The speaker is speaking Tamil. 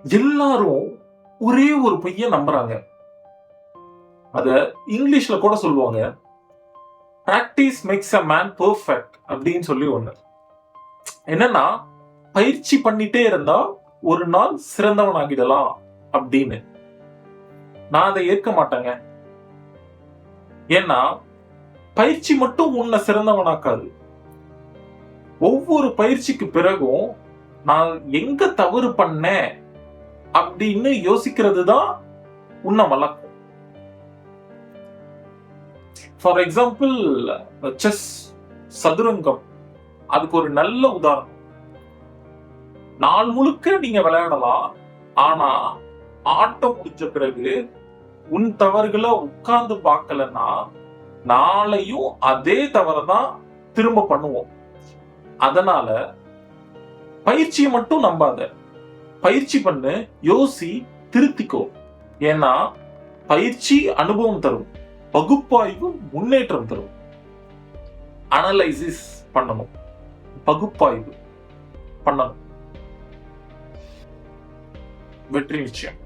எல்லாரும் ஒரே ஒரு பொய்ய நம்புறாங்க. அத இங்கிலீஷ்ல கூட சொல்லுவாங்க, practice makes a man perfect அப்படின்னு சொல்லி ஒண்ணு. என்னன்னா, பயிற்சி பண்ணிட்டே இருந்தா ஒரு நாள் சிறந்தவன் ஆகிடலாம் அப்படின்னு. நான் அதை ஏற்க மாட்டேங்க. ஏன்னா, பயிற்சி மட்டும் உன்னை சிறந்தவனாக்காது. ஒவ்வொரு பயிற்சிக்கு பிறகும் நான் எங்க தவறு பண்ணேன் அப்படின்னு யோசிக்கிறது தான் உன்னை வளர்க்கும். ஃபார் எக்ஸாம்பிள், செஸ், சதுரங்கம், அதுக்கு ஒரு நல்ல உதாரணம். நாள் முழுக்க நீங்க விளையாடலாம், ஆனா ஆட்டம் முடிஞ்ச பிறகு உன் தவறுகளை உட்கார்ந்து பார்க்கலன்னா நாளையும் அதே தவறை தான் திரும்ப பண்ணுவோம். அதனால பயிற்சியை மட்டும் நம்பாத, பயிற்சி பண்ணு, யோசி, திருத்திக்கோ. ஏன்னா பயிற்சி அனுபவம் தரும், பகுப்பாய்வு முன்னேற்றம் தரும். அனலைசிஸ் பண்ணணும், பகுப்பாய்வு பண்ணணும், வெற்றி நிச்சயம்.